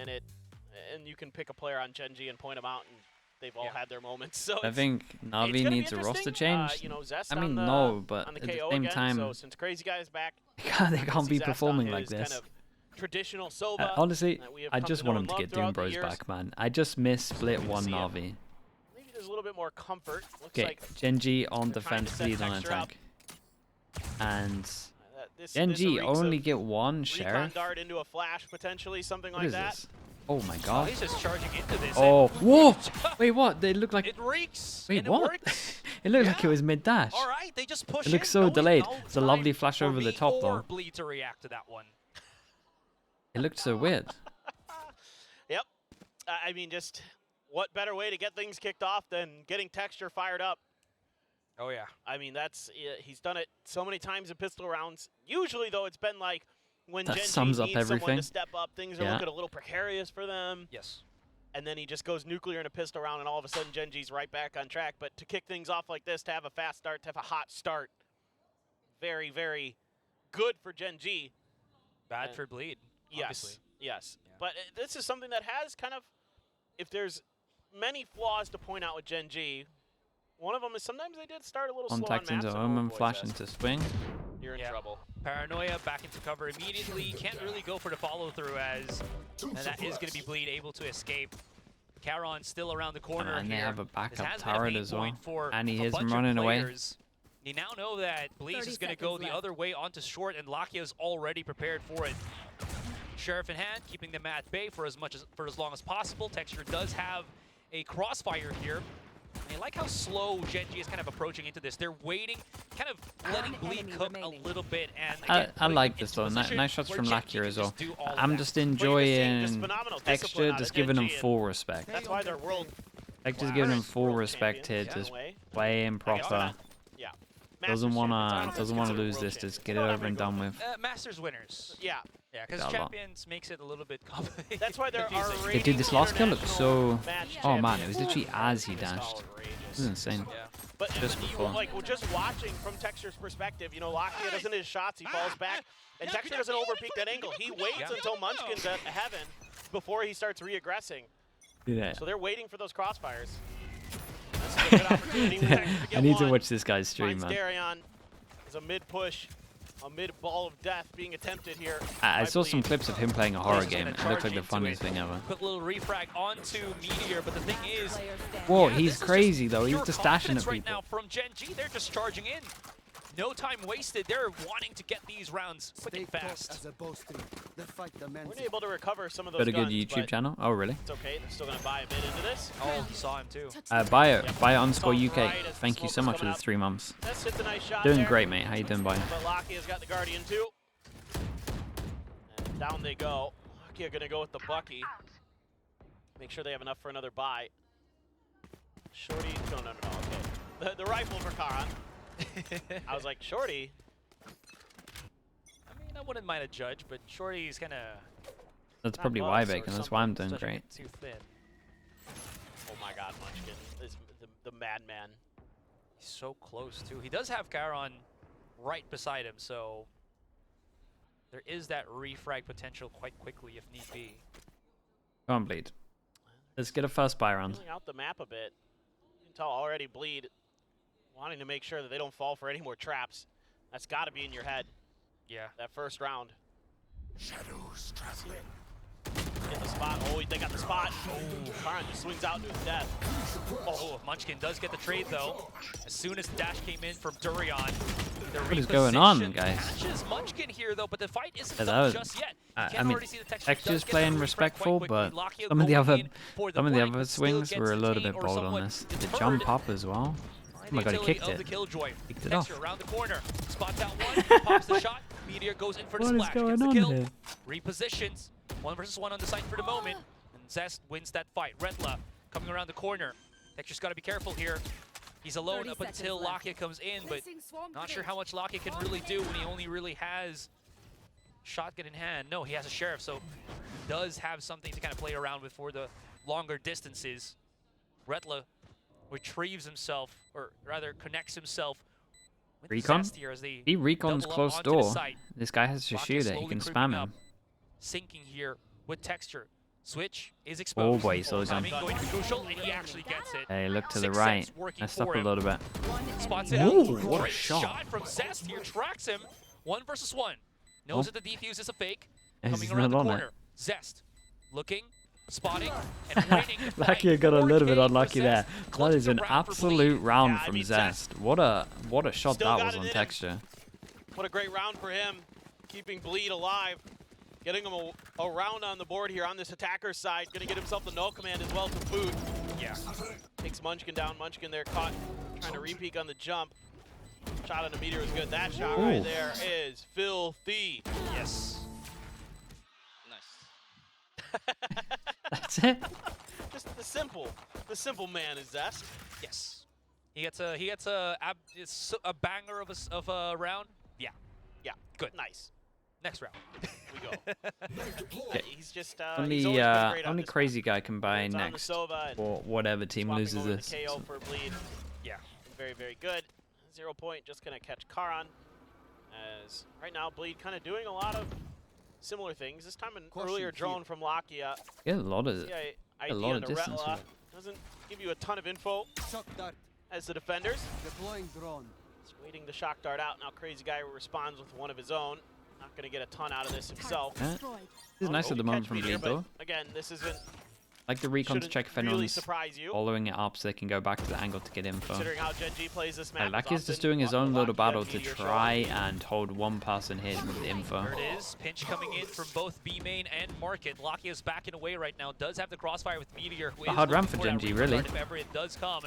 and you can pick a player on GenG and point them out, and they've all had their moments. So I think Navi needs a roster change. You know, Zest I mean, no, but on the at the KO same again, time, so since Crazy Guy is back, they can't be Zest performing on like his this. Kind of traditional Sova, honestly, we have I come just to know want and him to love get Doom throughout the Bros years. back, man. I just miss Split 1 Navi. Maybe there's a little bit more comfort. Looks Okay, like GenG on they're trying to defense, set lead on Texture up. attack. And This GenG reeks only of get one recon sheriff. dart into a flash, potentially, something What like is that. this? Oh my Oh, god. he's just charging into this. Oh, whoa! Wait, what? They look like... It reeks. Wait, and what? It works. It looked like it was mid-dash. All right, they just push It looks in, so knowing delayed. no It's a time lovely flash for over the me top, or though. Bleed to react to that one. It looked so weird. Yep. I mean, just what better way to get things kicked off than getting Texture fired up? Oh, yeah. I mean, he's done it so many times in pistol rounds. Usually, though, it's been like when That GenG sums up needs someone everything. to step up, things are looking a little precarious for them. Yes. And then he just goes nuclear in a pistol round, and all of a sudden GenG's right back on track. But to kick things off like this, to have a fast start, to have a hot start, very, very good for GenG. Bad for Bleed, obviously. Yes. Yeah. But this is something that has kind of, if there's many flaws to point out with GenG, one of them is sometimes they did start a little slow on Contact maps. into and home oh and boy, flash Zest, into swing. you're in trouble. Paranoia back into cover immediately. Can't really go for the follow-through as and that is going to be Bleed able to escape. Charon still around the corner And they here. have a This backup has been a turret pain as well. point for And he a is bunch of running away. players. You now know that Bleed is going to go the other way onto short, and Lakia's already prepared for it. Sheriff in hand, keeping them at bay for as long as possible. Texture does have a crossfire here. I like how slow GenG is kind of approaching into this. They're waiting, kind of letting Bleed cook a little bit. And again, I like this though. Nice shots from Lakia as well. I'm just enjoying Texture, just giving him full respect. That's why they're world. Texture's giving him full respect here, champions, just in a way. playing proper. Yeah. Doesn't Masters wanna champions. lose this. Just get it over and done with. Masters winners. Yeah. Yeah, because Got a lot. champions makes it a little bit complicated. That's why there are Hey, dude, this last kill looked so... match Oh man, it champions. was literally as he dashed. It's outrageous. This is insane. Yeah. But Just you, before. like, we're just watching from Texture's perspective, you know, Lakia doesn't hit his shots, he falls back, and Texture doesn't overpeak that angle. He waits until Munchkin's at heaven before he starts re-aggressing. Yeah. So they're waiting for those crossfires. This is a good opportunity for Texture to get I need to one. watch this guy's stream, Finds man. Darion as a mid-push, a mid-ball of death being attempted here. I saw by some Bleed. clips of him playing a horror He's game. gonna It looked like charge the into funniest it. thing ever. Quick little refrag onto Meteor, but the thing is, Whoa, yeah, he's this is crazy just though. He's pure just dashing at confidence right people. now from GenG. They're just charging in. No time wasted. They're wanting to get these rounds quick and fast. We're able to recover some of those Got a good guns, YouTube but channel. Oh really? it's okay. They're still going to buy a bit into this. Oh, he saw him too. Buy it Sounds _ UK. right as the Thank you so smoke is much for coming the up. 3 months. That's hits a nice shot Doing there. great, mate. How you doing, Bayo? But Lakia's got the Guardian too. And down they go. Lakia going to go with the Bucky. Make sure they have enough for another buy. Shorty, no, okay. The rifle for Karan. I was like, Shorty? I mean, I wouldn't mind a judge, but Shorty's kind of That's Not probably bust why, or Bacon. That's why I'm doing stretching great. it too thin. Oh my god, Munchkin is the madman. He's so close too. He does have Charon right beside him, so there is that refrag potential quite quickly if need be. Go on, Bleed. Let's get a first buy round. Feeling out the map a bit. You can tell already Bleed wanting to make sure that they don't fall for any more traps. That's got to be in your head. Yeah. That first round. Shadows traveling. Get the spot. Oh, they got the spot. Oh, Karan just swings out into his death. Oh, Munchkin does get the trade though. As soon as the dash came in from Durian, the What is going on, reposition guys? catches Munchkin here though, but the fight isn't Yeah, done that was- just yet. I Can mean, already see the Texture's does get playing the refrag respectful, quite but quickly. Lakia some of the going other in for the some of the flank, other still swings gets were a little detained bit or bold on somewhat this. The deterred. jump up as well. Oh my god, he Utility kicked of the it. Killjoy. Kicked it Texture off. around the corner. Spots out one, pops the shot. Meteor goes in for the What is splash. going Gets the on kill. here? Repositions. 1 versus 1 on the site for the moment. And Zest wins that fight. Redla coming around the corner. Texture's got to be careful here. He's alone up until Lakia comes in, but not sure how much Lakia can really do when he only really has shotgun in hand. No, he has a Sheriff, so he does have something to kind of play around with for the longer distances. Redla retrieves himself, or rather connects himself with Recon? Zest here as they He recons double up close onto the door. site. This guy has to Lakia shoot it. He slowly can creeping spam up, him. sinking here with Texture. Switch is Oh exposed. boy, so Timing going to be crucial, and he actually gets it. Hey, look to the 6 right. cents working Messed up for a him. little bit. Spots it Ooh, out. what a Great shot. from Zest here. Tracks him. 1 versus 1. Knows that the defuse is a fake. He's Coming not around the on it. corner. Zest looking, spotting, and winning. Lucky got a little bit 4K unlucky for there. Zest. That Clutches is the an round for absolute Bleed. round Yeah, I from mean, Zest. What a shot Still that got was it on in him. texture. What a great round for him, keeping Bleed alive. Getting him a round on the board here on this attacker's side. Gonna get himself the null command as well to boot. Yeah. Takes Munchkin down. Munchkin there caught trying to re-peek on the jump. Shot on the meteor was good. That shot Ooh. right there is filthy. Yes. That's it. Just the simple man is Zest. Yes. He gets a banger of a round. Yeah. Yeah, Good. nice. Next round. We go. Okay. He's just Only he's always been great on only this crazy guy can buy It's on the next Sova and for whatever team swapping loses over the this. KO for Bleed. Yeah. Very, very good. 0 point, just gonna catch Karan. As right now, Bleed kind of doing a lot of similar things. This time an earlier drone from Lakia. Get a lot of ID lot on of the distance Retla. with it. Doesn't give you a ton of info Shock dart. as the defenders. Deploying drone. Just waiting the shock dart out. Now Crazy Guy responds with one of his own. Not gonna get a ton out of this himself. Yeah. This is nice at the Catch moment from meteor, Bleed though. but again, this isn't Like the recon to shouldn't check if really anyone's surprise you, following it up so they can go back to the angle to get info. considering how GenG plays this map. Like Lucky's just doing his own little battle to try and hold one person hit with the info. There it is. Pinch coming in from both B main and Market. Locky is backing away right now. Does have the crossfire with Meteor. Who A is hard round looking for that GenG, restart really. If ever it does come.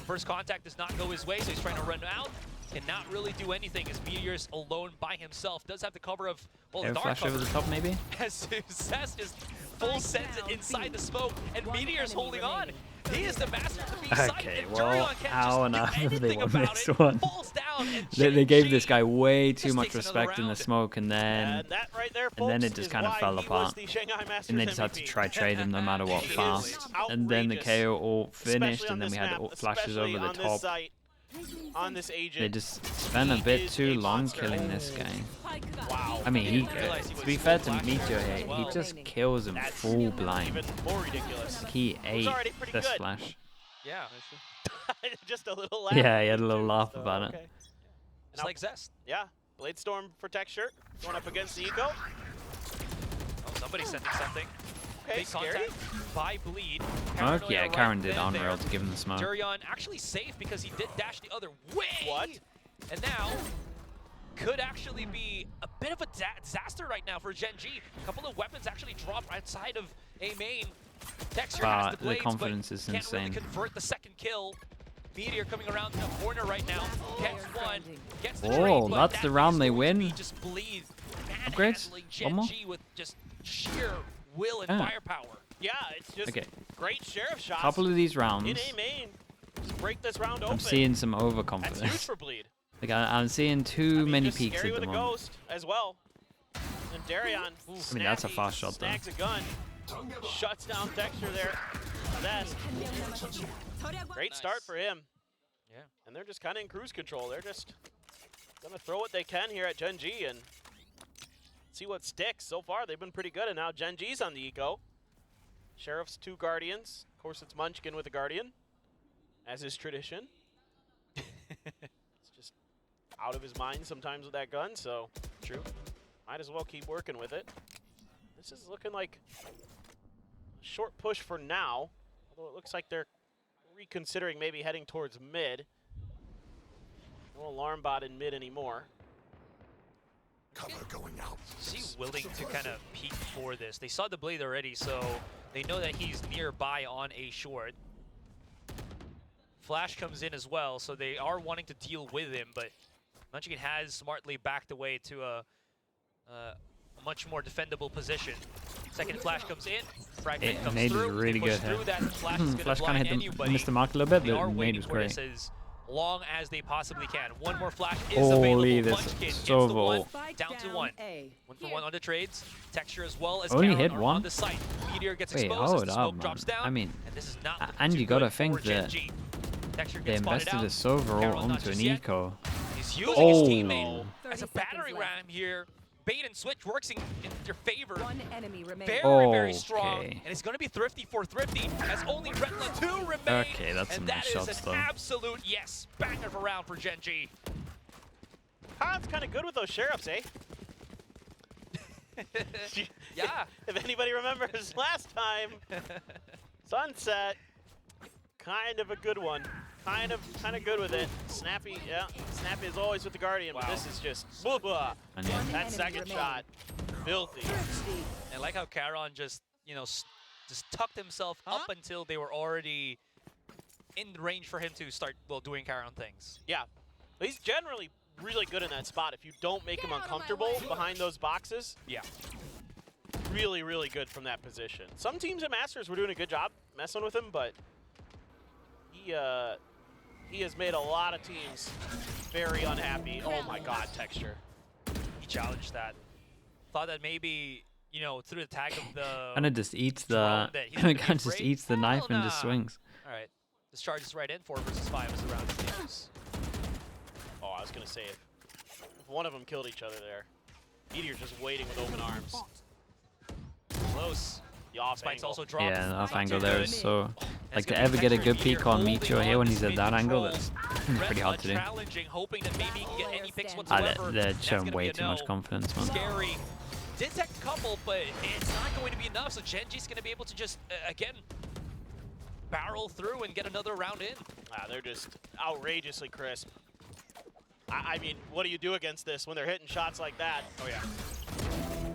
First contact does not go his way, so he's trying to run out. Cannot really do anything as Meteor's alone by himself. Does have the cover of, well, Air dark flash cover. over the top maybe? As Zest is full sends it inside the smoke, and Meteor's holding on. He is the master of the B site, Okay, and well, Durion can't how on just do earth they anything won about this it. one? Falls down, and They gave GenG this guy way too just much takes another respect in the round. smoke and then And that right there, and then folks, it just is kind of why fell he was apart. the Shanghai Masters And they just had to MVP. try trade him no matter what He is fast. And then the outrageous, KO ult finished especially on and then this we had map, ult flashes especially over the on this top. site, on this agent. They just spent a He bit is too a long monster. killing this guy. Wow. I mean, I he, didn't realize he to was be fair to full Meteor flash here, as he well. just kills him That's full blind. even more ridiculous. He ate already pretty this good. flash. Yeah, Just a little laugh. Yeah, he had a little laugh So, about it. okay. it's like Zest. Yeah, Blade Storm for texture, going up against the Eco. Oh, somebody's sending something. Okay, Big scary. contact by Bleed. Oh, Paranoia yeah, right Karen did then on there. rail to give him the smoke. Durion actually safe because he did dash the other way. What? And now could actually be a bit of a disaster right now for GenG. A couple of weapons actually dropped outside of A main. Texture has the The blades, confidence is can't really insane. convert the second kill. Meteor coming around the corner right now. Gets one. Gets the Oh, trade, but that's that the round is they going to win. be just Bleed Upgrades? manhandling One more? GenG with just sheer will and Yeah. firepower. Yeah, it's just Okay. great sheriff shots. Couple of these rounds, in A main. Just break this round open. I'm seeing some That's huge overconfidence. for Bleed. Like I'm seeing too I mean, many just peaks scary at the with a moment. ghost as well. And Darion, I mean, that's a fast shot, though. snags a gun, shuts down texture there. That's great start for him. Yeah. And they're just kind of in cruise control. They're just gonna throw what they can here at GenG and see what sticks. So far, they've been pretty good, and now GenG's on the Eco. Sheriff's 2 Guardians. Of course, it's Munchkin with a Guardian, as is tradition. It's just out of his mind sometimes with that gun, so True. might as well keep working with it. This is looking like a short push for now, although it looks like they're reconsidering maybe heading towards mid. No alarm bot in mid anymore. Cover going out. Is he willing to kind of peek for this? They saw the blade already, so they know that he's nearby on a short. Flash comes in as well, so they are wanting to deal with him, but Munchkin has smartly backed away to a much more defendable position. Second flash comes in, fragment It comes made it through. really they push good through hit. that, flash is going to Flash kind blind of hit anybody. missed the mark a little bit, They are but made waiting was for great. this as long as they possibly can. One more flash is Holy, available. this Munchkin is gets so the one, vol. down to one. 1 for 1 on the trades. Texture as well as Only Karen hit are one? on the site. Meteor gets Wait, exposed hold as the up, smoke man. drops down. I mean, and this is not looking and too you gotta good think for that GenG. Texture they gets spotted invested out. this overall Carol not onto an just yet. eco. He's using his Oh. teammate as a battering ram here. bait and switch works in their favor. One enemy remaining. Very strong. Okay. And it's going to be thrifty for Thrifty as only Retla 2 remain. Okay, that's some and that nice is shots, an though. absolute yes. Banger of a round for GenG. Khan's kind of good with those sheriffs, eh? Yeah. If anybody remembers last time, Sunset, kind of a good one. Kind of good with it. Snappy, yeah. Snappy is always with the Guardian, but this is just blah, blah. And yeah. That second shot, filthy. And like how Charon just, you know, just tucked himself up until they were already in range for him to start, well, doing Charon things. Yeah, but he's generally really good in that spot. If you don't make him uncomfortable behind those boxes, Yeah. really, really good from that position. Some teams at Masters were doing a good job messing with him, but he has made a lot of teams very unhappy. Oh my God, Texture. He challenged that. Thought that maybe, you know, through the tag of the... Kind of just eats the. drone that he's gonna be Kind of just afraid. eats the knife Hell and just nah. swings. All right. This charges right in. 4 versus 5 as the round continues. Oh, I was gonna say if one of them killed each other there. Meteor's just waiting with open arms. Close. The off Spike's angle. also dropped. Yeah, the off Not angle too there good. is so. And Like it's to gonna be ever get a Texture good and peek Meteor on holding Meteor here when to he's at that angle, that's pretty hard to do. Challenging, hoping that maybe he can get any picks Ah, whatsoever. they're That's showing gonna way be a too much no. confidence, man. Scary. Did tech a couple, but it's not going to be enough. So GenG's going to be able to just, again, barrel through and get another round in. They're just outrageously crisp. I mean, what do you do against this when they're hitting shots like that? Oh, yeah.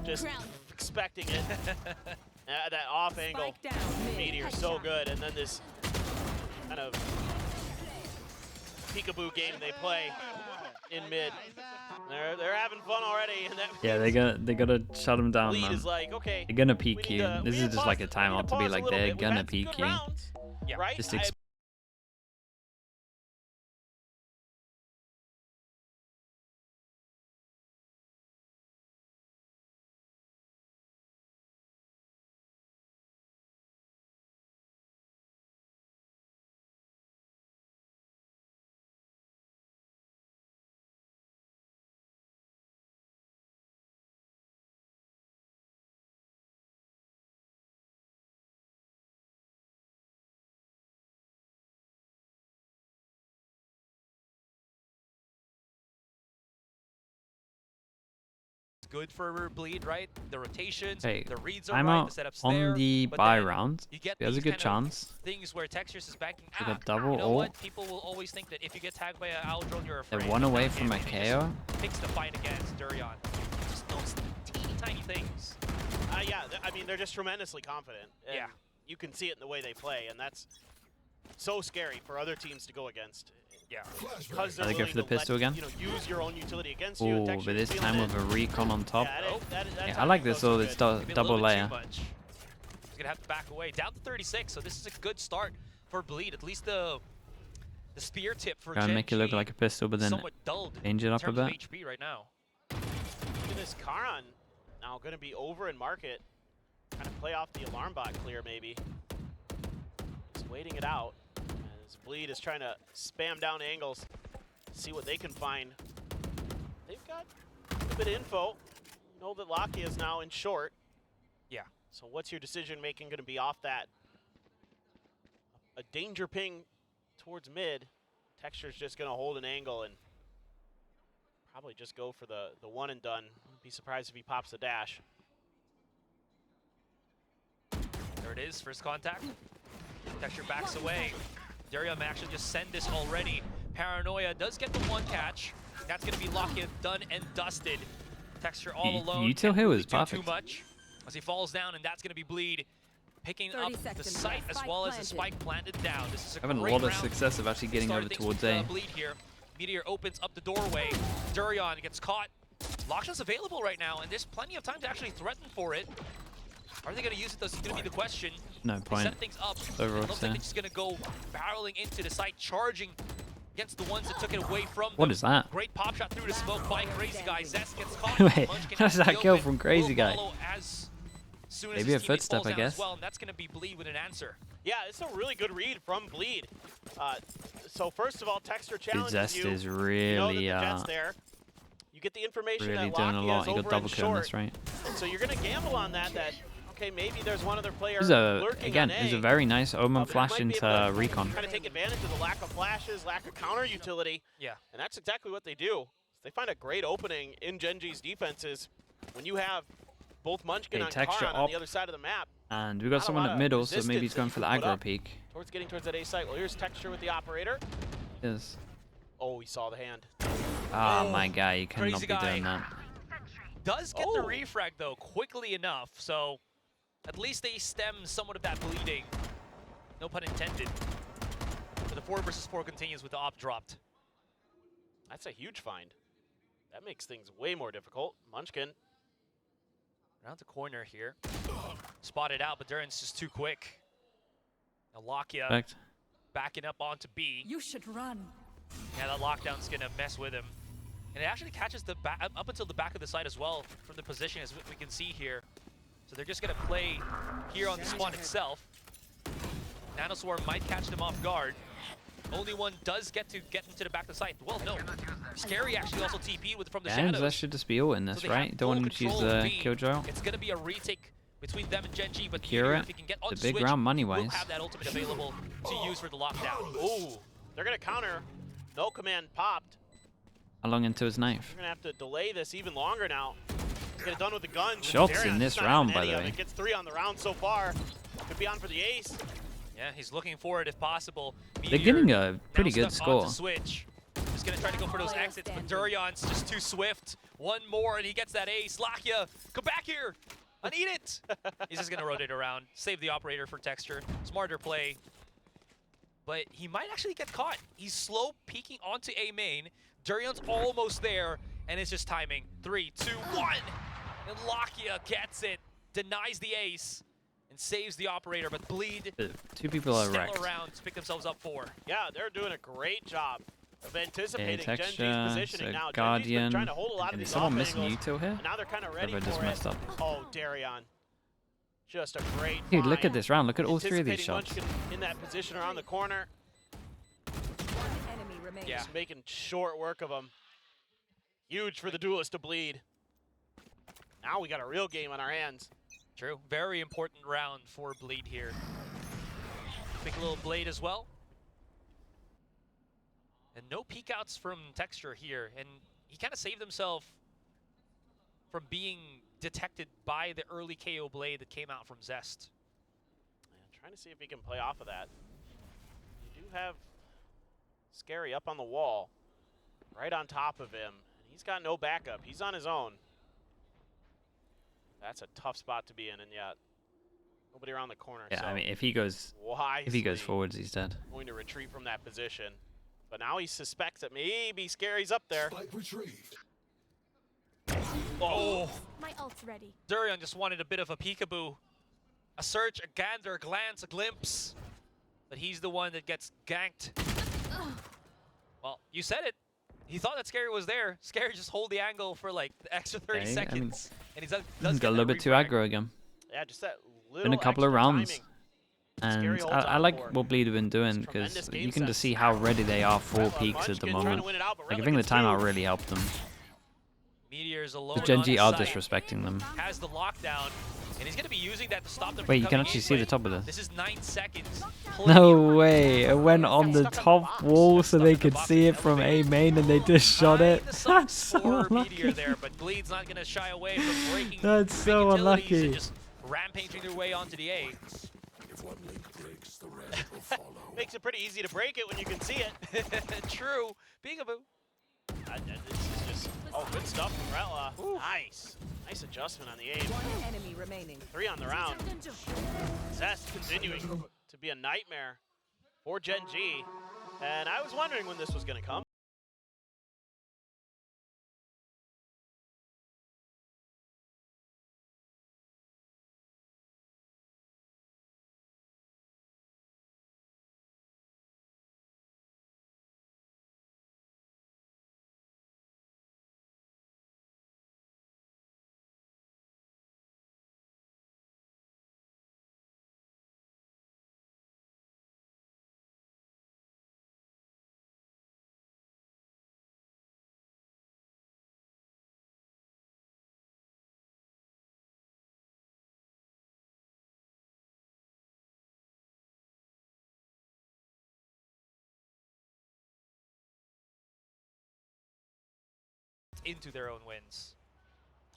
Just expecting it. That off angle Meteor so good, and then this kind of peekaboo game they play in mid. They're having fun already, and that Yeah, they gotta shut him down, lead man. is like, okay, They're gonna we peek need you. to- This we is need just pause- like a we need to timeout to be pause a like little they're bit. We've gonna had some peek good you. rounds, Yeah. right? Just Good for Bleed, right? The rotations, Hey, the reads are I'm right, out the setup's on there. the but buy then round. You get There's a these good kind of chance. things where Textures is backing Like a out. double You know ult. what? People will always think that if you get tagged by an owl drone, you're afraid. They're one But away not from a him. He KO. just picks the fight against Durian. Just those teeny tiny things. Yeah, I mean, they're just tremendously confident. And Yeah. you can see it in the way they play, and that's so scary for other teams to go against. Yeah. Because Are they go for the pistol again? You know, use your own utility against you. Oh, Texture's but this feeling time it. with a recon on top. Yeah, that Yeah, I timing like this goes though. so It's good. Maybe a double little bit layer. too much. He's gonna have to back away. Down to 36, so this is a good start for Bleed. At least the spear tip for Try and make it look GenG like a pistol, but then somewhat dulled change it in up a terms of bit. HP right now. Look at this Charon now going to be over in market. Trying to play off the alarm bot clear, maybe. Just waiting it out. As Bleed is trying to spam down angles, see what they can find. They've got a bit of info. Know that Lakia is now in short. Yeah. So what's your decision making going to be off that? A danger ping towards mid. Texture's just going to hold an angle and probably just go for the one and done. Wouldn't be surprised if he pops a dash. There it is, first contact. Texture backs away. Durian may actually just send this already. Paranoia does get the one catch. That's going to be Lakia done and dusted. Texture all alone. Util Can't here really was do perfect. too much as he falls down, and that's going to be Bleed picking 30 up the seconds site left. as Spike well as the planted. spike planted down. This is a Having a great lot of round. success of actually getting Starting over things towards with, A. Bleed here. Meteor opens up the doorway. Durian gets caught. Lockshan's available right now, and there's plenty of time to actually threaten for it. Are they going to use it? That's going to be the question. No They point. set things up. Over It looks like there. they're just going to go barreling into the site, charging against the ones that took it away from them. What is that? Great pop shot through the smoke by Crazy Guy. Zest gets caught. Wait, Munch can how does have that the kill open. from Crazy Will Guy? follow as soon as Maybe his a teammate footstep, falls I down guess. as well, and that's going to be Bleed with an answer. Yeah, it's a really good read from Bleed. So first of all, Texture Dude, challenges Zest you. is You know that really the Jet's there. You get the information Really that doing a Locky lot. has He got over double in kill on short. this, right? So you're going to gamble on that, okay, maybe there's one other player It was lurking on it was a A. very nice Omen But he flash might be into able to Recon. kind of take advantage of the lack of flashes, lack of counter utility. Yeah. And that's exactly what they do. They find a great opening in GenG's defenses when you have both Munchkin Okay, and Texture Karan on up. the other side of the map. And we got Not a someone lot at of middle, so maybe he's resistance going that for you the can put aggro up peak. Getting towards that A site. Well, here's Texture with the operator. Yes. Oh, he saw the hand. Oh my god, you cannot crazy be guy. doing that. Does get the refrag, though, quickly enough, so at least they stem somewhat of that bleeding. No pun intended. But the 4 versus 4 continues with the op dropped. That's a huge find. That makes things way more difficult. Munchkin. Around the corner here. Spotted out, but Duran's just too quick. Now Lakia Perfect. backing up onto B. You should run. Yeah, that lockdown's gonna mess with him. And it actually catches the back up until the back of the site as well from the position, as we can see here. So they're just gonna play here on the spawn itself. Nanoswarm might catch them off guard. Only one does get into the back of the site. Well, no. Scary actually also TP'd from the And shadows. that should just be all in this, So right? Don't want him to use the Killjoy. It's going to be a retake between them and GenG, but Kira, if he can get on the the big switch, round we'll money-wise. have that ultimate available to use for the lockdown. Ooh, they're going to counter. No command popped. How long into his knife? They're going to have to delay this even longer now. Get it done with the gun. Shots in this round, by the Any of way. it. Gets 3 on the round so far. Could be on for the ace. Yeah, he's looking for it if possible. They're getting a pretty now good stuck onto score. Switch. He's going to try to go for those exits, but Durion's just too swift. One more, and he gets that ace. Lakia, come back here. I need it. He's just going to rotate around, save the operator for Texture. Smarter play. But he might actually get caught. He's slow peeking onto A main. Durion's almost there, and it's just timing. 3, 2, 1. And Lakia gets it, denies the ace, and saves the operator, but Bleed 2 people are still wrecked. around to pick themselves up 4. Yeah, they're doing a great job of anticipating Texture, GenG's positioning so now. GenG's been Guardian. trying to hold a lot of Is these someone off missing angles, util here? and now they're kind of ready Never for just it. messed up. Oh, Darion. Just a great Dude, look find. at this round. Look at all 3 of these Anticipating shots. Munchkin in that position around the corner. Enemy remains. Yeah. Just making short work of him. Huge for the duelist to Bleed. Now we got a real game on our hands. True. Very important round for Bleed here. Big little Blade as well. And no peek outs from Texture here. And he kind of saved himself from being detected by the early KO Blade that came out from Zest. Yeah, trying to see if he can play off of that. You do have Scary up on the wall, right on top of him. And he's got no backup. He's on his own. That's a tough spot to be in, and yet nobody around the corner. Yeah, so I mean, if he goes wisely forwards, he's dead. going to retreat from that position. But now he suspects that maybe Scary's up there. Spike retrieved. Oh! My ult's ready. Durian just wanted a bit of a peekaboo. A search, a gander, a glance, a glimpse. But he's the one that gets ganked. Well, you said it. He thought that Scary was there. Scary just hold the angle for like the extra 30 Okay, I mean, seconds. And he's does Got get a little that bit too refrag. aggro again. Yeah, just that little Been a couple of extra rounds. timing. And Scary holds I on like for what Bleed have been doing It's tremendous because game you can just sense. see how ready they are for Retla, peaks at the Munchkin trying to moment. win it out, but Like, I Retla think the gets timeout through. really helped them. Meteor's alone The on GenG his are side. disrespecting them. Has the lockdown, and he's going to be using that to stop them Wait, from you can coming actually in. see the Wait, top of this. This is 9 seconds. No way! It went on the Stuck on the top box. wall so Stuck they in the could box see and it from A elevated. main and they just shot it. Behind the That's subs so for Meteor unlucky. there, but Bleed's not going to shy away from breaking That's big so utilities and unlucky. just rampaging their way onto the A. If one link breaks, the rest will follow. Makes it pretty easy to break it when you can see it. True. Peekaboo. This is just, good stuff from Retla. Nice. Nice adjustment on the aim. One enemy remaining. 3 on the round. Zest continuing to be a nightmare for GenG. And I was wondering when this was going to come. into their own wins.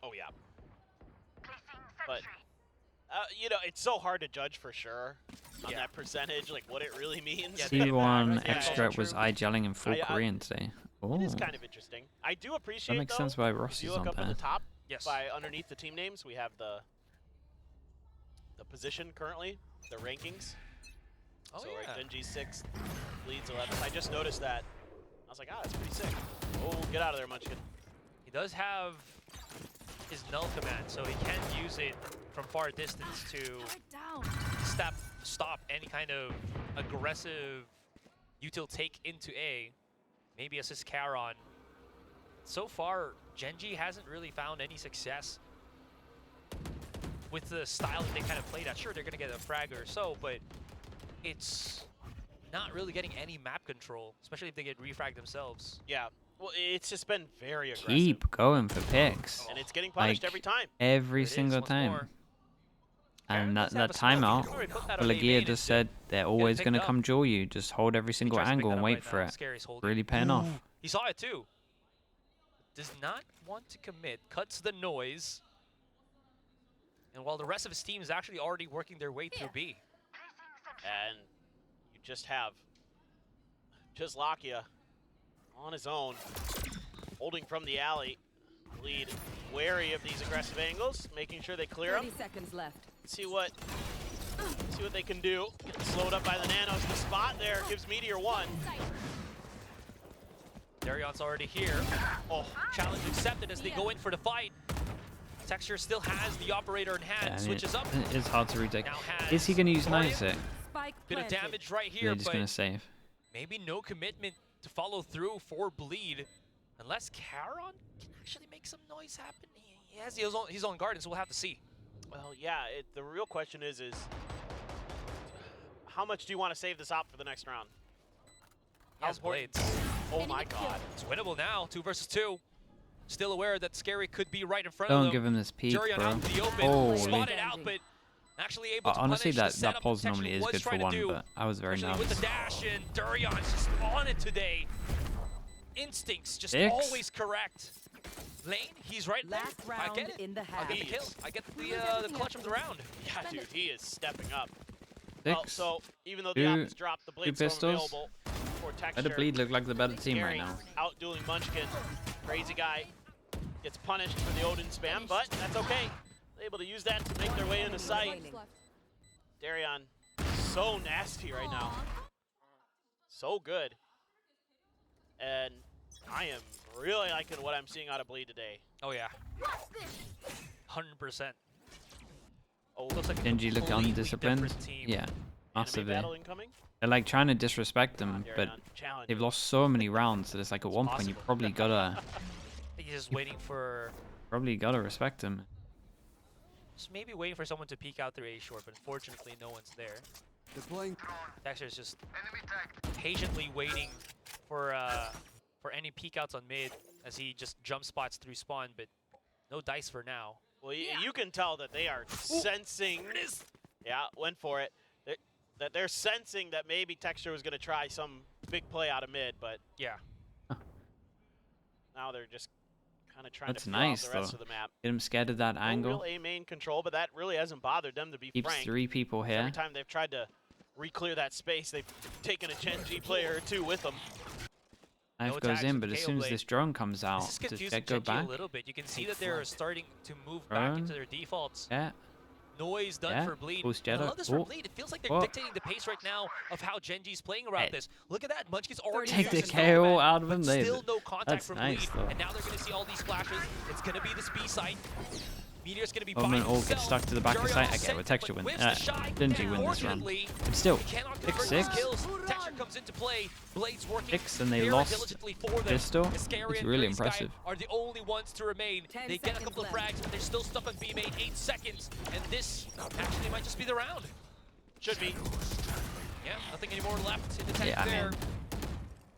Oh, yeah. But, you know, it's so hard to judge for sure on that percentage, like what it really means. Yeah, C1 yeah, extra yeah. was eye gelling in full Korean today. Oh, It is kind of interesting. I do appreciate that makes though, sense why Ross if you is look on up at there. the top, Yes. by underneath the team names, we have the position currently, the rankings. Oh, so yeah. like GenG 6th, Bleed's 11th. I just noticed that. I was like, ah, that's pretty sick. Oh, get out of there, Munchkin. He does have his null command, so he can use it from far distance to stop any kind of aggressive util take into A. Maybe assist Charon. So far, GenG hasn't really found any success with the style that they kind of played at. Sure, they're going to get a frag or so, but it's not really getting any map control, especially if they get refragged themselves. Yeah, well, it's just been very aggressive. Keep going for picks. And it's getting punished Like, every time. Every It is single once time. more. And Does that have a smoke. You timeout, can already put that on A Pelagia main just and said they're always picked going to up. come duel you. Just hold every He single tries to pick angle that and up wait right for now. it. Scary's holding. Really paying off. He saw it too. Does not want to commit. Cuts the noise. And while the rest of his team is actually already working their way through B. And you just have Lakia on his own, holding from the alley. Lead wary of these aggressive angles, making sure they clear 30 them. seconds left. See what they can do. Getting slowed up by the nanos. The spot there gives Meteor one. Darion's already here. Oh, Challenge accepted as they go in for the fight. Texture still has the operator in hand. Yeah, I mean, Switches up. it's hard to retake. Now has Is he going to use Dorian. Nice? Spike Bit of planted. damage right Yeah, here, just going but to save. maybe no commitment to follow through for Bleed. Unless Charon can actually make some noise happen. He has his own guard, so we'll have to see. well, yeah. The real question is how much do you want to save this op for the next round? How Has important- Blades. Oh my God. It's winnable now, 2 versus 2. Still aware that Scary could be right in front of Don't them. give him this peek, Durian bro. out in the open, Holy. spotted out, but actually able to Honestly, punish that the setup pulse Texture normally is was good for trying to one, do. but I was very Especially nervous. with the dash, and Durian's just on it today. Instincts just Six. always correct. Lane, he's right there. Last I round get it. in the I'll half. get the kill. I get the clutch of the round. Yeah, dude, he is stepping up. 6. Well, so even though the Two- op is dropped, the Blade's still pistols. available for Let Texture. the Bleed look like the better team right Scary now. out-dueling Munchkin. Crazy guy gets punished for the Odin spam, but that's okay. They're able to use that to make their way into sight. Remaining. Darion, so nasty right now. So good. And I am really liking what I'm seeing out of Bleed today. Oh yeah. 100%. Oh, Looks like a GenG look completely undisciplined. different team. Yeah, enemy massively. battle incoming. They're like trying to disrespect them, but Darion, challenge. they've lost so many rounds that it's like at one point you possible. probably gotta He's just waiting for, respect them. just maybe waiting for someone to peek out through A short, but unfortunately no one's there. Dexter's just patiently waiting for any peek outs on mid as he just jump spots through spawn, but no dice for now. Well, you can tell that they are sensing. There it is. Yeah, went for it. That they're sensing that maybe Texture was going to try some big play out of mid, but Yeah. now they're just kind of trying That's to feel out nice, the rest though. of the map. Get them scared of that No angle. real A main control, but that really hasn't bothered them, to be Keeps frank. 3 people Every here. time they've tried to re-clear that space, they've taken a GenG player or two with them. Knife No goes attacks in, with but as KO soon as Blade. this drone comes out, This is does confusing that go GenG back? a little bit. You can see that they're starting to move back Run. into their defaults. Yeah. Noise done Yeah, for Bleed. boost And I Jetta. love this for Oh. Bleed. It feels like they're Oh. dictating the pace right now of how GenG's playing around Hey. this. Look at that. Munchkin's already Take used the his KO combat, out of but him. still no contact That's from nice, Bleed. though. And now they're going to see all these flashes. It's going to be this B site. Meteor's going to be Oh, by man, all himself. get stuck to the back of Durian sight. all I get set, what Texture but win. whiffs the shot. GenG win this round. Unfortunately, But still, he cannot convert 6-6. these kills. Texture comes into play. Blades working 6, and they very lost diligently for them. Pistol. Iscarian It's and really Dirty Sky impressive. are the only ones to remain. 10 They get a seconds couple of left. frags, but they're still stuck on B main. 8 seconds, and this actually might just be the round. Should be. Yeah, nothing anymore left in the tank Yeah, I there. mean-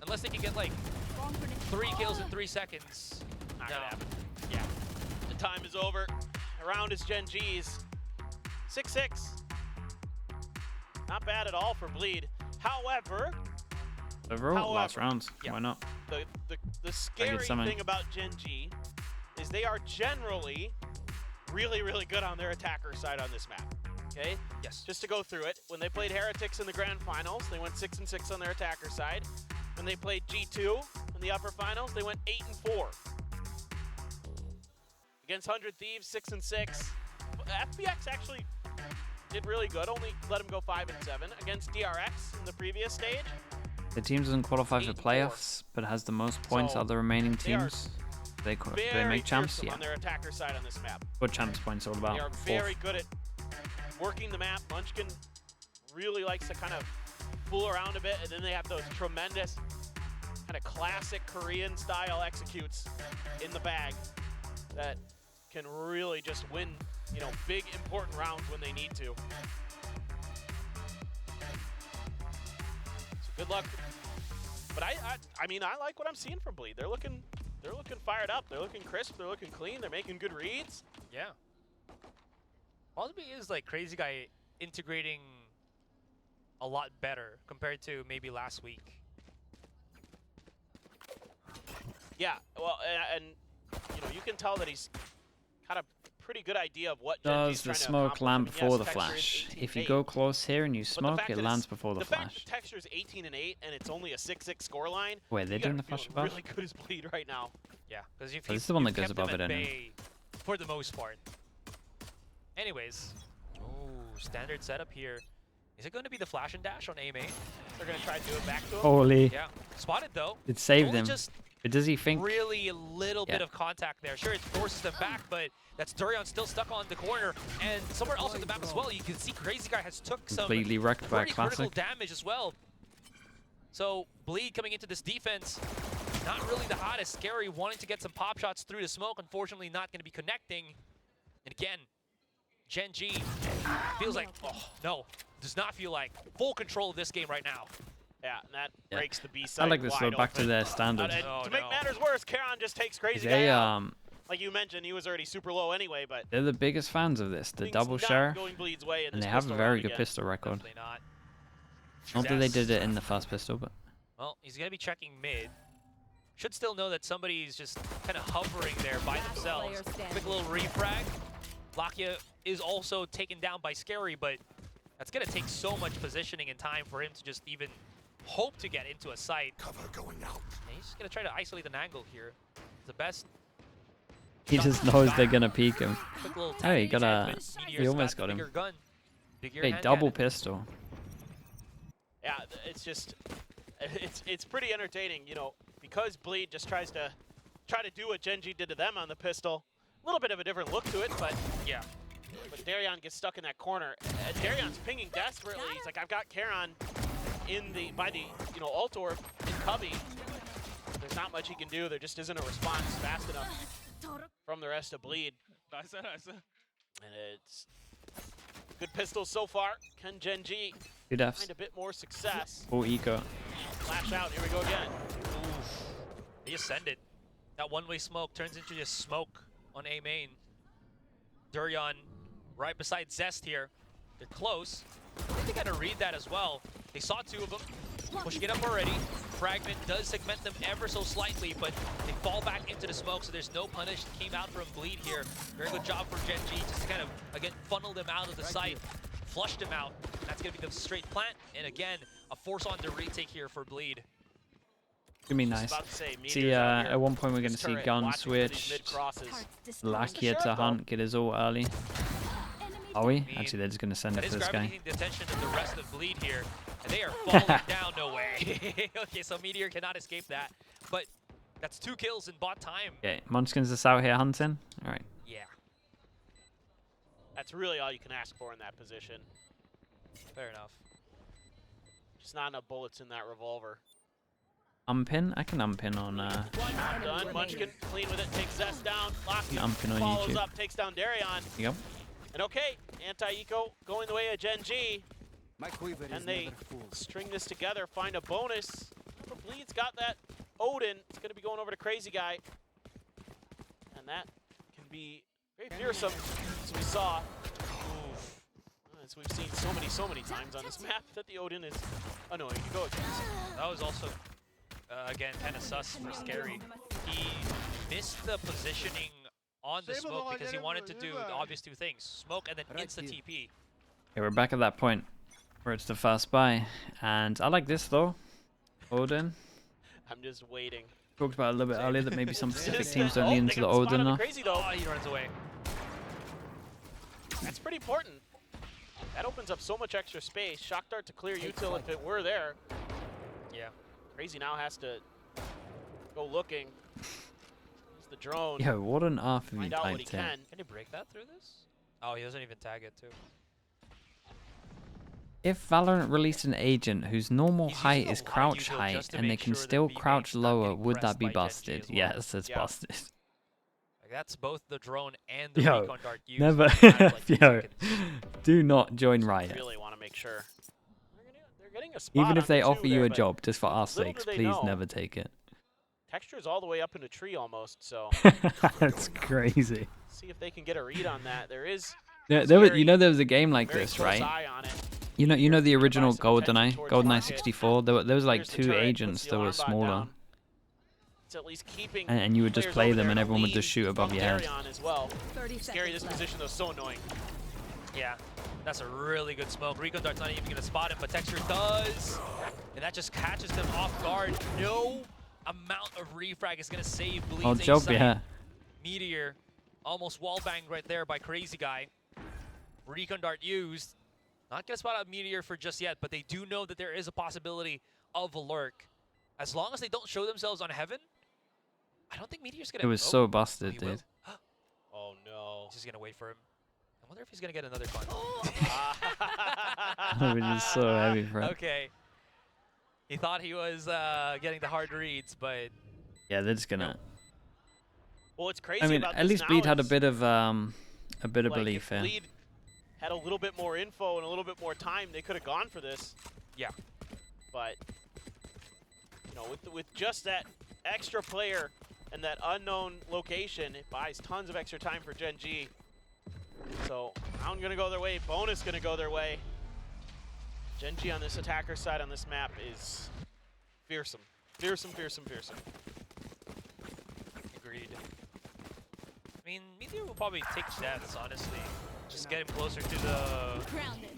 Unless they can get like 3 kills in 3 seconds. Not No. gonna happen. Yeah. The time is over. The round is GenG's. 6-6. Not bad at all for Bleed. However, Overall, last However- rounds. Yeah. Why not? the scary thing about GenG is they are generally really, really good on their attacker side on this map. Okay? Yes. Just to go through it, when they played Heretics in the grand finals, they went 6-6 on their attacker side. When they played G2 in the upper finals, they went 8-4. Against 100 Thieves, 6-6. FBX actually did really good, only let them go 5-7. Against DRX in the previous stage. The team doesn't qualify for 8-4. playoffs, but has the most points So out of the remaining teams. They make champs, yeah. On their attacker side on this map. What champs points all about? They are very good at working the map. Munchkin really likes to kind of fool around a bit, and then they have those tremendous kind of classic Korean style executes in the bag that can really just win, you know, big important rounds when they need to. So good luck. But I mean, I like what I'm seeing from Bleed. They're looking fired up. They're looking crisp. They're looking clean. They're making good reads. Yeah. Possibly is like Crazy Guy integrating a lot better compared to maybe last week. Yeah, well, and you know, you can tell that he's got a pretty good idea of what Does GenG's the trying to smoke accomplish. land I mean, before yes, the texture is flash? 18-8, If you go close here and you but the smoke, fact it that lands it's- before the The fact flash. that texture is 18-8 and it's only a 6-6 scoreline. Wait, they're you doing the gotta be flash feeling above? really good as Bleed right now. Yeah, because if Oh, this is the one that goes kept them above it, at isn't it? bay for the most part. Anyways, standard setup here. Is it going to be the flash and dash on A main? They're gonna try to do it back to him. Holy, Yeah, spotted though. it saved Only him. just But does he think? really a little bit Yeah. of contact there. Sure, it forces them back, but that's Durian still stuck on the corner. And somewhere else on the map as well, you can see Crazy Guy has took some Completely wrecked by a pretty critical classic. damage as well. So Bleed coming into this defense, not really the hottest. Scary wanting to get some pop shots through the smoke, unfortunately not going to be connecting. And again, GenG feels like, oh no, does not feel like full control of this game right now. Yeah, and that Yeah. breaks the B side. I like this though, wide back to open. their standard. And Oh, to make no. matters worse, Karon just takes Crazy Guy They out. Like you mentioned, he was already super low anyway, but they're the biggest fans of this. The things double not sheriff, going Bleed's way in and this they have a pistol very round good again. pistol record. Definitely not. Not that they Zest. did it in the first pistol, but Well, he's going to be checking mid. Should still know that somebody's just kind of hovering there by Last themselves. player standing. Quick little refrag. Lakia is also taken down by Scary, but that's going to take so much positioning and time for him to just even hope to get into a site. Cover going out. And he's just going to try to isolate an angle here. The best. he shot just he's knows got. they're gonna peek him. Quick little Oh, he tap, got a- but he Meteor's almost got got the him. bigger gun. Bigger Hey, hand double cannon. pistol. Yeah, it's just, it's pretty entertaining, you know, because Bleed just tries to do what GenG did to them on the pistol. A little bit of a different look to it, but Yeah. Darion gets stuck in that corner. Darion's pinging desperately. He's like, I've got Karon by the ult orb in cubby. There's not much he can do. There just isn't a response fast enough from the rest of Bleed. And it's good pistols so far. Can GenG Good Fs. find a bit more success? Full eco. Flash out. Here we go again. He ascended. That one-way smoke turns into just smoke on A main. Durian right beside Zest here. They're close. I think they gotta read that as well. They saw two of them. Pushing it up already. Fragment does segment them ever so slightly, but they fall back into the smoke, so there's no punish that came out from Bleed here. Very good job for GenG, just to kind of, again, funnel them out of the site, flush them out. That's gonna be the straight plant, and again, a force on to retake here for Bleed. Gonna be Just nice. about to say, See, Meteor's out here. at one point we're gonna This see turret gun watching for these switch. mid-crosses. Lakia to hunt, get his ult early. Are we? Actually, they're just gonna send That it is to this gravitating guy. the attention of the rest of Bleed here, and they are falling down. No way. Okay, so Meteor cannot escape that, but that's 2 kills in bot time. Okay, Munchkin's just out here hunting. All right. Yeah, That's really all you can ask for in that position. fair enough. Just not enough bullets in that revolver. Unpin? I can unpin on. Done. Munchkin clean with it. Takes Zest down. Locked Unpin on follows YouTube. up. Takes down Darion. Yep. And okay, anti-eco going the way of GenG. My quiver is And they never full. string this together, find a bonus. But Bleed's got that Odin. It's going to be going over to Crazy Guy. And that can be very fearsome, as we saw. As we've seen so many times on this map, that the Odin is annoying to go against. That was also again, kind of sus for Scary. He missed the positioning on the smoke because he wanted to do the obvious two things: smoke and then insta TP. Okay, we're back at that point where it's the fast buy, and I like this though. Odin. I'm just waiting. Talked about it a little bit earlier that maybe some specific teams don't Oh, lean they into the got spot Odin on the enough. Crazy though. Oh, he runs away. That's pretty important. That opens up so much extra space. Shock dart to clear util if it were there. Yeah. Crazy now has to go looking. It's the drone. Yo, what on earth have you Find out what he typed here? can. Can he break that through this? Oh, he doesn't even tag it too. If Valorant released an agent whose normal He's using height a is lot of crouch util height just to and they make can sure that still B crouch main's not lower, getting would that pressed be by GenG busted? as well. Yes, it's Yeah. busted. Like, that's both the drone and the Yo, recon dart used never. in a matter of, like, 3 Yo, seconds. do not join Riot. Really want to make sure. They're getting a spot Even if on they you offer too you there, a but job, just for our little do sakes, they please know. never take it. Texture's all the way up in a tree almost, so That's crazy. see if they can get a read on that. There is Yeah, you know there was a game like very this, close right? eye on it. You know the original Some attention GoldenEye, towards GoldenEye market. 64. There was like Here's the 2 turret, puts agents the that were alarm bot smaller, down. It's at least keeping and you would just players play over them, there and in a everyone would lean just shoot above from your head. carry on as well. 30 Scary, this seconds position though, so annoying. Yeah, that's a really good smoke. Recon dart's not even going to spot him, but Texture does. And that just catches them off guard. No amount of refrag is going to save Bleed's Oh, job, A-site. yeah. Meteor almost wall banged right there by Crazy Guy. Recon dart used. Not going to spot out Meteor for just yet, but they do know that there is a possibility of a lurk. As long as they don't show themselves on Heaven, I don't think Meteor's going to... It was so busted, he will. dude. Oh no. He's just going to wait for him. I wonder if he's going to get another con. Which is so heavy for him. Okay. He thought he was getting the hard reads, but Yeah, they're just gonna. Well, it's crazy I mean, about at this least now Bleed had a is, bit of like, belief if here. Bleed had a little bit more info and a little bit more time, they could have gone for this. yeah. But you know, with just that extra player and that unknown location, it buys tons of extra time for GenG. So Round gonna go their way, Bonus gonna go their way. GenG on this attacker side on this map is fearsome. Fearsome, fearsome, fearsome. Agreed. I mean, Meteor will probably take deaths, honestly. Just get him closer to the Grounded.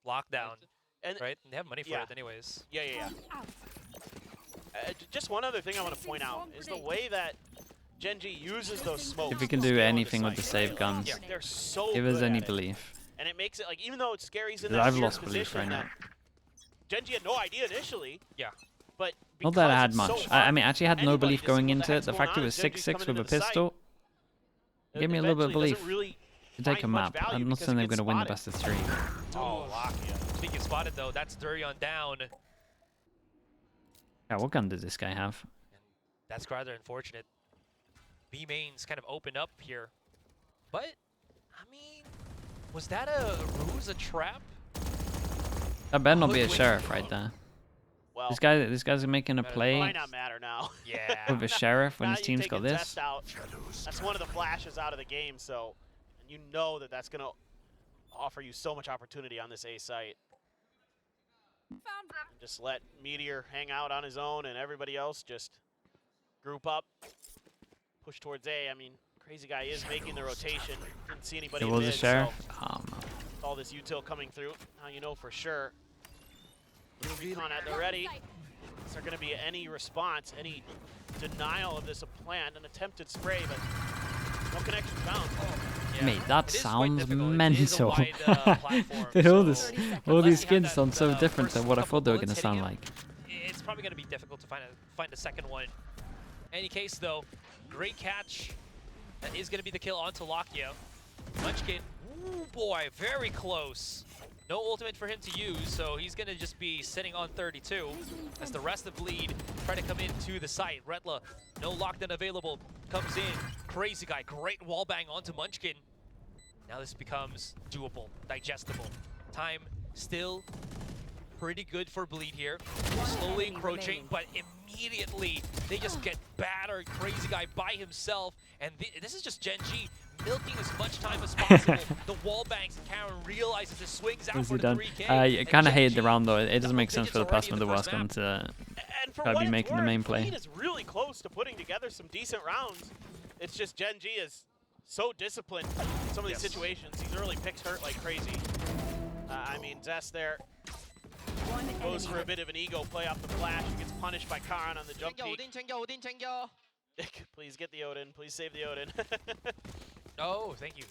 lockdown, And right? And they have money for Yeah. it anyways. yeah, yeah, yeah. Out. Just one other thing I want to point out is the way that GenG uses those smokes. If we can to do scale anything into with the sight. save guns, Yeah. They're so give good us any at it. belief. And it makes it like, even though it's Scary's in Dude, that I've weird lost belief position right that GenG had no idea initially, Yeah. but Not that I because had it's much. so I mean, I actually had no anybody belief to see going what the into it. heck's The going fact it on was as GenG's 6-6 coming with a into the site, pistol gave me a little bit of eventually belief. doesn't really To take a find much map. value I'm not because saying it they're gets going to win the spotted. best of 3. Oh, Lakia. Speaking of spotted, though, that's Durion down. Yeah, what gun did this guy have? And that's rather unfortunate. B mains kind of opened up here. But, I mean, was that a ruse, a trap? That better not be a Hoodwink. sheriff right there. Well, This guy's making a Better play might not matter now. Yeah. with a sheriff when Now his you team's take got a this. test out. Shadows. That's one of the flashes out of the game, so and you know that that's going to offer you so much opportunity on this A site. Found them. And just let Meteor hang out on his own and everybody else just group up, push towards A. I mean, Crazy Guy is making the rotation. Didn't see anybody It in was a mid, sheriff. so Oh, no. with all this util coming through, now you know for sure. Recon at the ready. Is there going to be any response, any denial of this plant, an attempted spray, but no connection found. Yeah. Mate, that It is quite sounds difficult. It is a mental. wide, platform, Dude, all so this, 30 seconds. all unless these you have skins that, sound so different first than what I couple thought they were going to bullets sound hitting like. It's probably going to be difficult to find a second one. Any case, though, great catch. That is going to be the kill onto Lakia. Munchkin, ooh boy, very close. No ultimate for him to use, so he's going to just be sitting on 32 as the rest of Bleed try to come into the site. Retla, no lockdown available, comes in. Crazy Guy, great wallbang onto Munchkin. Now this becomes doable, digestible. Time still pretty good for Bleed here. Slowly encroaching, but immediately they just get battered. Crazy Guy by himself, and this is just GenG milking as much time as possible. The wall bangs, and Karen realizes it swings out Was for he the done? 3K. I and kind of hated the GenG round though. It doesn't double make sense for the digits person with the already worst in gun the to And And for Gotta what be it's making the worth, main play. Bleed is really close to putting together some decent rounds. It's just GenG is so disciplined in some of these situations. These early picks hurt like crazy. I mean, Zest there goes for a bit of an ego play off the flash. He gets punished by Karan on the jump peek. Please get the Odin. Please save the Odin. Oh, thank you.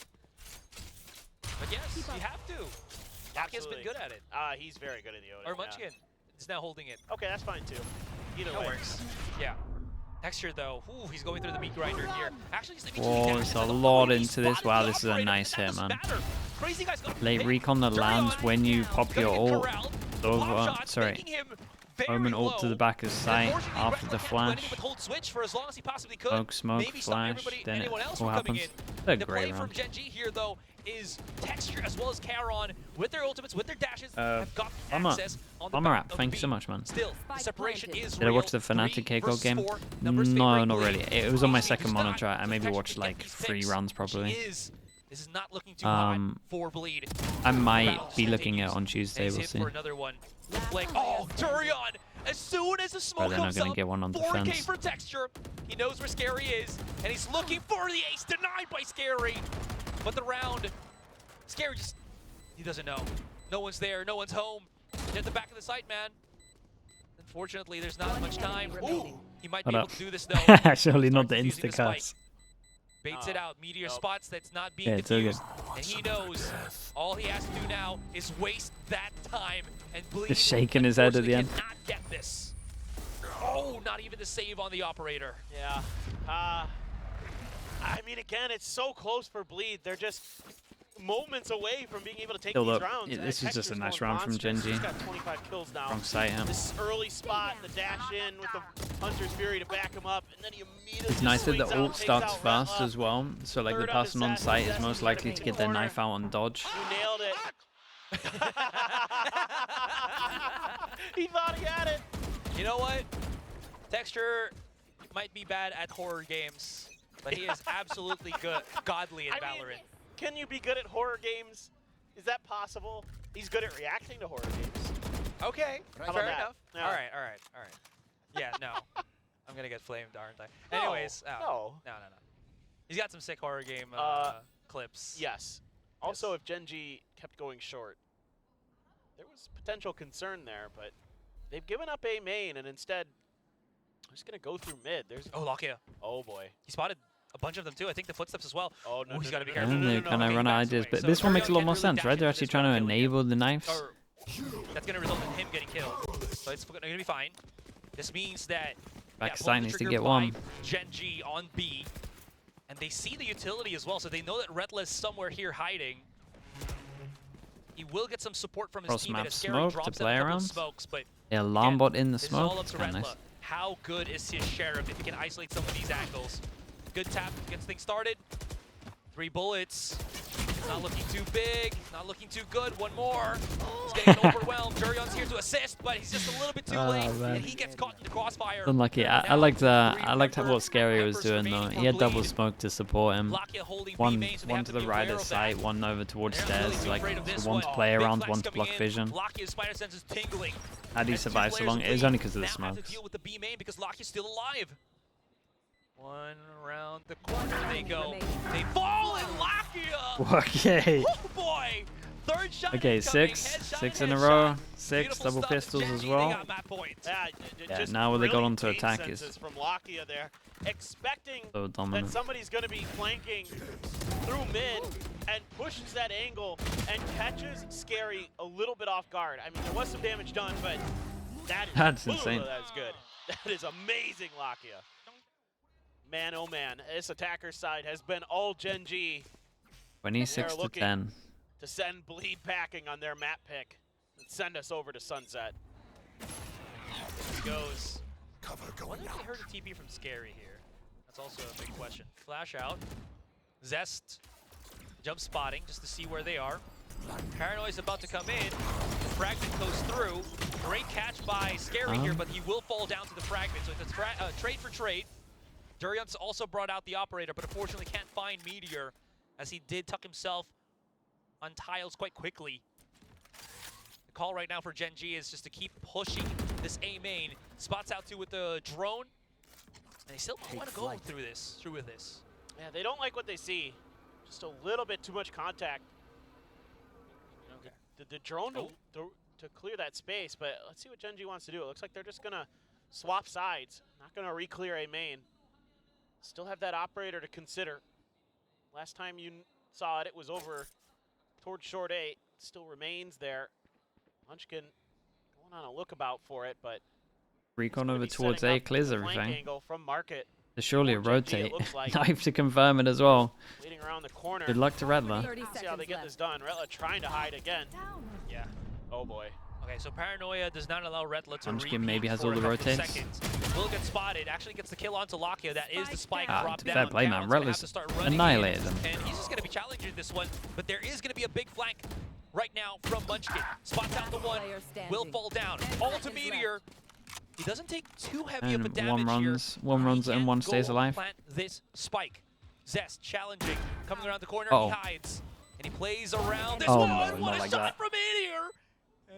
But yes, you have to. Lakia's been good at it. He's very good at the Odin. Or Munchkin is now holding it. Okay, that's fine too. Either That way. works. Yeah. Texture though, ooh, he's going through the meat grinder here. Actually, just Whoa, there's a lot into this. Wow, this is a nice hit, man. Late recon that lands when you pop your ult over, sorry, Omen ult to the back of sight after the flash. Smoke, flash, then it all happens. They're The great play from round. GenG here though is Texture as well as Charon with their ultimates, with their dashes, have got access on the Bomber back app, of thank you so B. much, man. Still, the separation is Did I real. watch the Fnatic 3 Keiko versus game? 4. No, Numbers not favoring really. Bleed. It was on my Bleed second does monitor. not I maybe Texture watched can get like these 3 picks. runs probably. This is not looking too hot for Bleed. I might be looking at it on Tuesday, He's we'll hit see. for another one. Like, oh, Durian! As soon as the smoke They're not comes gonna up, get one on 4K defense. for Texture. He knows where Scary is, and he's looking for the ace, denied by Scary. But the round, Scary just, he doesn't know. No one's there, no one's home. He's at the back of the site, man. Unfortunately, there's not much time. Ooh, he might be able to do this though. Surely not the Starts defusing insta spike. cast. Baits it out. Meteor spots that's not being Yeah, it's okay. defused. And he knows all he has to do now is waste that time and Bleed. Just shaking his head at the end. Cannot get this. Oh, not even the save on the operator. Yeah. I mean, again, it's so close for Bleed. They're just moments away from being able to take Still these up. rounds. Yeah, And this is just a Texture's nice going round from monstrous. GenG. He's got 25 kills now. Wrong side, huh? This early spot, the dash in with the Hunter's Fury to back him up, and then he immediately It's nice that swings the out, ult takes starts out fast Retla. as well, so like the Third on person on Zest. site is Zest most is likely gonna to pick get the their corner. knife out on dodge. You nailed it. He thought he had it. You know what? Texture might be bad at horror games, but he is absolutely good, godly in I mean, Valorant. can you be good at horror games? Is that possible? He's good at reacting to horror games. Okay, How about fair that? enough. Yeah. All right. Yeah, no. I'm gonna get flamed, aren't I? Anyways, No. no. He's got some sick horror game clips. Yes. Also, if GenG kept going short, there was potential concern there, but they've given up A main, and instead, I'm just going to go through mid. There's Oh, Lakia. Oh, boy. He spotted a bunch of them too. I think the footsteps as well. Oh, no, Ooh, he's no, gotta no, be no, careful. And no, they no, no, kind of no. run out of ideas, but this one makes a lot more sense, right? They're actually trying to enable the knives. Or that's gonna result in him getting killed. So it's gonna be fine. This means that Back pull side the needs to trigger get by one. GenG on B, and they see the utility as well, so they know that Retla is somewhere here hiding. He will get some support from his Cross team map as Scary smoke to drops play in a couple around. of smokes, but Yeah, alarm bot in the this is all smoke. up It's to kind of Retla. nice. How good is his sheriff if he can isolate some of these angles? Good tap, gets things started. 3 bullets. Not looking too big, not looking too good. One more. He's getting overwhelmed. Jurion's here to assist, but he's just a little bit too late, man. and he gets caught in the crossfire. Unlucky. I liked what Scary was doing though. He had double smoke to support him. Lakia holding B One main, so they have to to the be right aware of of sight, that. one over towards They're not really stairs. too Like afraid of this so one to one. play Big around, flash one to coming block in. vision. Lakia's spider sense is tingling. How do you As two survive so players long? of It was Bleed only because of the now have to smokes. deal with the B main because Lakia's still alive. One around the corner they go. They fall and Lakia! Okay. Oh boy! Third shot Okay, incoming. six Headshot, in a headshot. row. 6 Beautiful double stuff. pistols GenG, as they well. got map points. Yeah, Just now they got brilliant on to game attack is senses from Lakia there, expecting so that dominant. somebody's going to be flanking through mid and pushes that angle and catches Scary a little bit off guard. I mean, there was some damage done, but That's insane. That is good. That is amazing, Lakia. Man, oh man, this attacker side has been all GenG 26 to looking 10. to send Bleed packing on their map pick and send us over to Sunset. He goes. Cover I going wonder if out. they heard a TP from Scary here. That's also a big question. Flash out. Zest jump spotting just to see where they are. Paranoid's about to come in. The fragment goes through. Great catch by Scary here, but he will fall down to the fragment. So it's a trade for trade. Durion's also brought out the operator, but unfortunately can't find Meteor, as he did tuck himself on tiles quite quickly. The call right now for GenG is just to keep pushing this A main. Spots out 2 with the drone. And they still don't want to go through with this. Yeah, they don't like what they see. Just a little bit too much contact. Okay. The drone to clear that space, but let's see what GenG wants to do. It looks like they're just going to swap sides. Not going to re-clear A main. Still have that operator to consider. Last time you saw it, it was over towards short A. It still remains there. Munchkin going on a lookabout for it, but Recon over towards A, clears everything. Angle from Market. To surely Or GenG, rotate. it looks like. Knife to confirm it as well. Waiting around the corner. Good luck to Redler. See how they get this done. Redler trying to hide again. Yeah. Oh boy. Okay, so Paranoia does not allow Redler to Munchkin repeat maybe has for all the a couple rotates. seconds. Will get spotted. Actually gets the kill onto Lakia. That is the spike drop fair down. play, man. Down's gonna have Redler's to start running annihilated in, them. and he's just going to be challenging this one. But there is going to be a big flank right now from Munchkin. Spots out the one. Will fall down. All to Meteor. He doesn't take too heavy of a And damage one runs here. and one stays Go alive. Plant this spike. Zest challenging, coming around the corner. Uh-oh. He hides and he plays around. This Oh, one, no, what not a like shot that. from Meteor!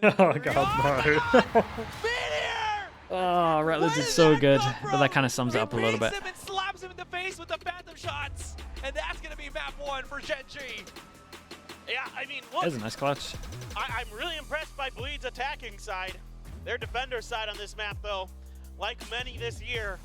Oh god, no. Meteor! Oh, Rattler Where did did so that good, come but from? that kind of sums it He up a little bit. beats him and slaps him in the face with the phantom shots, and that's gonna be map 1 for GenG. Yeah, I mean, look, There's a nice clutch. I'm really impressed by Bleed's attacking side. Their defender side on this map, though, like many this year,